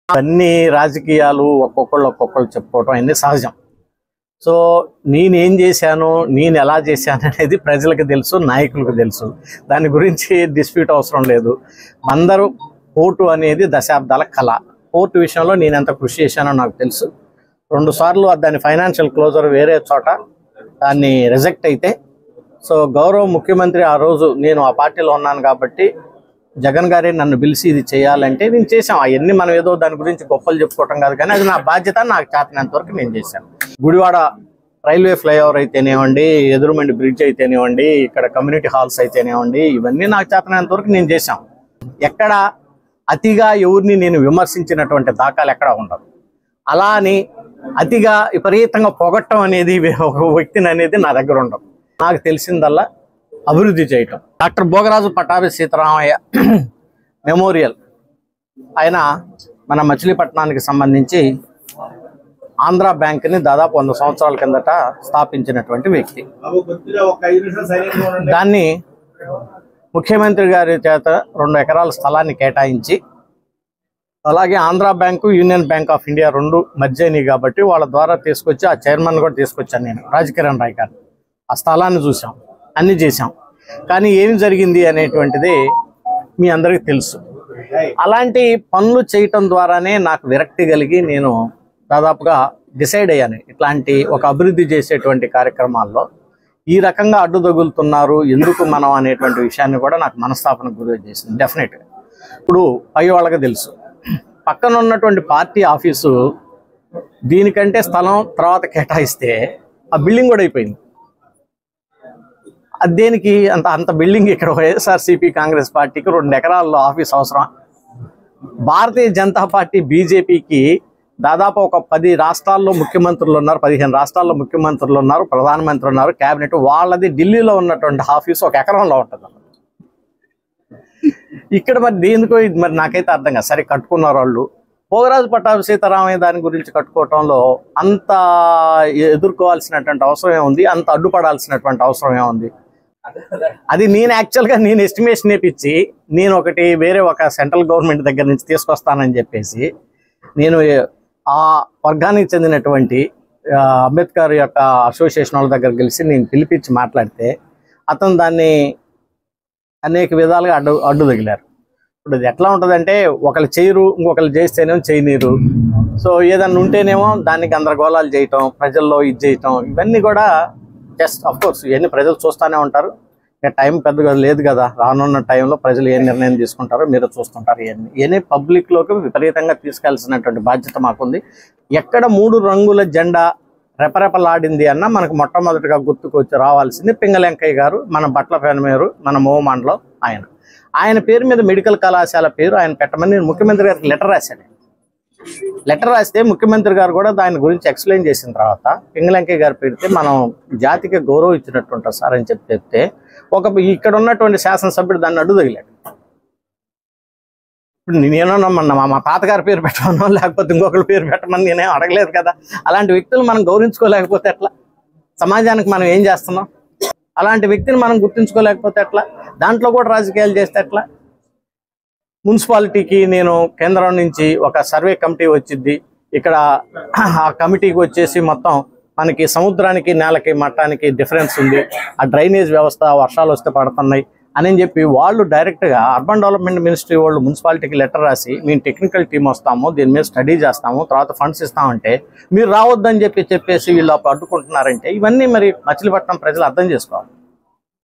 అన్ని రాజకీయాలు ఒక్కొక్కళ్ళు చెప్పుకోవటం అన్ని సహజం. సో నేనేం చేశాను, నేను ఎలా చేశాను అనేది ప్రజలకు తెలుసు, నాయకులకు తెలుసు. దాని గురించి డిస్ప్యూట్ అవసరం లేదు. అందరూ పోర్టు అనేది దశాబ్దాల కళ. పోర్టు విషయంలో నేను ఎంత కృషి చేశానో నాకు తెలుసు. 2 సార్లు దాని ఫైనాన్షియల్ క్లోజర్ వేరే చోట దాన్ని రిజెక్ట్ అయితే, సో గౌరవ ముఖ్యమంత్రి ఆ రోజు నేను ఆ పార్టీలో ఉన్నాను కాబట్టి జగన్ గారే నన్ను పిలిచి ఇది చేయాలంటే నేను చేశాం. అవన్నీ మనం ఏదో దాని గురించి గొప్పలు చెప్పుకోవటం కాదు, కానీ అది నా బాధ్యత. నాకు చేతనంత వరకు నేను చేశాను. గుడివాడ రైల్వే ఫ్లైఓవర్ అయితేనేవ్వండి, ఎదురుమండి బ్రిడ్జ్ అయితేనేవ్వండి, ఇక్కడ కమ్యూనిటీ హాల్స్ అయితేనేవ్వండి, ఇవన్నీ నాకు చేతనంత వరకు నేను చేశాం. ఎక్కడ అతిగా ఎవరిని నేను విమర్శించినటువంటి దాఖలు ఎక్కడ ఉండదు. అలా అని అతిగా విపరీతంగా పొగట్టం అనేది ఒక వ్యక్తిని అనేది నా దగ్గర ఉండదు. నాకు తెలిసిందల్లా అభివృద్ధి చేయటం. డాక్టర్ భోగరాజు పట్టాభి సీతారామయ్య మెమోరియల్ ఆయన మన మచిలీపట్నానికి సంబంధించి ఆంధ్ర బ్యాంక్ని దాదాపు 100 సంవత్సరాల కిందట స్థాపించినటువంటి వ్యక్తి. దాన్ని ముఖ్యమంత్రి గారి చేత 2 ఎకరాల స్థలాన్ని కేటాయించి, అలాగే Andhra bank, union bank of India 2 మధ్య అయినాయి కాబట్టి వాళ్ళ ద్వారా తీసుకొచ్చి ఆ చైర్మన్ కూడా తీసుకొచ్చాను నేను, రాజకిరణ్ రాయ్ గారు. ఆ స్థలాన్ని చూసాం, అన్ని చేశాం. కానీ ఏం జరిగింది అనేటువంటిది మీ అందరికీ తెలుసు. అలాంటి పనులు చేయటం ద్వారానే నాకు విరక్తి కలిగి నేను దాదాపుగా డిసైడ్ అయ్యాను, ఇట్లాంటి ఒక అభివృద్ధి చేసేటువంటి కార్యక్రమాల్లో ఈ రకంగా అడ్డు తగులుతున్నారు ఎందుకు మనం అనేటువంటి విషయాన్ని కూడా నాకు మనస్తాపనకు గురి చేసింది. డెఫినెట్గా ఇప్పుడు పై వాళ్ళకి తెలుసు, పక్కన ఉన్నటువంటి పార్టీ ఆఫీసు దీనికంటే స్థలం తర్వాత కేటాయిస్తే ఆ బిల్డింగ్ కూడా అయిపోయింది. దేనికి అంత బిల్డింగ్ ఇక్కడ వైఎస్ఆర్సీపీ కాంగ్రెస్ పార్టీకి 2 ఎకరాల్లో ఆఫీస్ అవసరం? భారతీయ జనతా పార్టీ బీజేపీకి దాదాపు ఒక 10 రాష్ట్రాల్లో ముఖ్యమంత్రులు ఉన్నారు, 15 రాష్ట్రాల్లో ముఖ్యమంత్రులు ఉన్నారు, ప్రధానమంత్రి ఉన్నారు, క్యాబినెట్. వాళ్ళది ఢిల్లీలో ఉన్నటువంటి ఆఫీసు 1 ఎకరంలో ఉంటుంది. ఇక్కడ మరి దేనికో ఇది మరి నాకైతే అర్థం కాదు. సరే కట్టుకున్నారు వాళ్ళు. భోగరాజు పట్టాభి సీతారామయ్య దాని గురించి కట్టుకోవటంలో అంత ఎదుర్కోవాల్సినటువంటి అవసరం ఏముంది, అంత అడ్డుపడాల్సినటువంటి అవసరం ఏముంది? అది నేను యాక్చువల్గా నేను ఎస్టిమేషన్ వేపించి నేను వేరే ఒక సెంట్రల్ గవర్నమెంట్ దగ్గర నుంచి తీసుకొస్తానని చెప్పేసి నేను ఆ వర్గానికి చెందినటువంటి అంబేద్కర్ యొక్క అసోసియేషన్ వాళ్ళ దగ్గర కలిసి నేను పిలిపించి మాట్లాడితే అతను దాన్ని అనేక విధాలుగా అడ్డు తగిలారు. ఇప్పుడు అది ఎట్లా ఉంటుందంటే, ఒకళ్ళు చేయరు, ఇంకొకళ్ళు చేస్తేనేమో చేయనీరు. సో ఏదన్నా ఉంటేనేమో దాన్ని గందరగోళాలు చేయటం, ప్రజల్లో ఇది చేయటం, ఇవన్నీ కూడా జస్ట్ అఫ్కోర్స్ ఇవన్నీ ప్రజలు చూస్తూనే ఉంటారు. ఇక టైం పెద్దగా లేదు కదా, రానున్న టైంలో ప్రజలు ఏ నిర్ణయం తీసుకుంటారో మీరు చూస్తుంటారు. ఇవన్నీ పబ్లిక్లోకి విపరీతంగా తీసుకెళ్లాల్సినటువంటి బాధ్యత మాకుంది. ఎక్కడ 3 రంగుల జెండా రెపరెపలాడింది అన్న మనకు మొట్టమొదటిగా గుర్తుకొచ్చి రావాల్సింది పింగళెంకయ్య గారు, మన బట్ల ఫెనమేరు, మన మోమండలో ఆయన పేరు మీద మెడికల్ కళాశాల పేరు ఆయన పెట్టమని నేను ముఖ్యమంత్రి గారికి లెటర్ రాశాను. లెటర్ రాస్తే ముఖ్యమంత్రి గారు కూడా దాని గురించి ఎక్స్ప్లెయిన్ చేసిన తర్వాత పింగళెంకయ్య గారు పెడితే మనం జాతికి గౌరవం ఇచ్చినట్టు ఉంటుంది సార్ అని చెప్తే ఇక్కడ ఉన్నటువంటి శాసనసభ్యుడు దాన్ని అడ్డు తగిలాడు. ఇప్పుడు నేనేమన్నా మా తాతగారి పేరు పెట్టమనో లేకపోతే ఇంకొకరి పేరు పెట్టమని నేనేం అడగలేదు కదా. అలాంటి వ్యక్తులు మనం గౌరవించుకోలేకపోతే ఎట్లా? సమాజానికి మనం ఏం చేస్తున్నాం? అలాంటి వ్యక్తిని మనం గుర్తించుకోలేకపోతే ఎట్లా? దాంట్లో కూడా రాజకీయాలు చేస్తే ఎట్లా? మున్సిపాలిటీకి నేను కేంద్రం నుంచి ఒక సర్వే కమిటీ వచ్చింది. ఇక్కడ ఆ కమిటీకి వచ్చేసి మొత్తం మనకి సముద్రానికి నేలకి మట్టానికి డిఫరెన్స్ ఉంది, ఆ డ్రైనేజ్ వ్యవస్థ వర్షాలు వస్తే పడుతున్నాయి అని చెప్పి వాళ్ళు డైరెక్ట్గా అర్బన్ డెవలప్మెంట్ మినిస్ట్రీ వాళ్ళు మున్సిపాలిటీకి లెటర్ రాసి మేము టెక్నికల్ టీం వస్తాము, దీని మీద స్టడీ చేస్తాము, తర్వాత ఫండ్స్ ఇస్తామంటే మీరు రావద్దని చెప్పేసి వీళ్ళు అడ్డుకుంటున్నారంటే ఇవన్నీ మరి మచిలీపట్నం ప్రజలు అర్థం చేసుకోవాలి.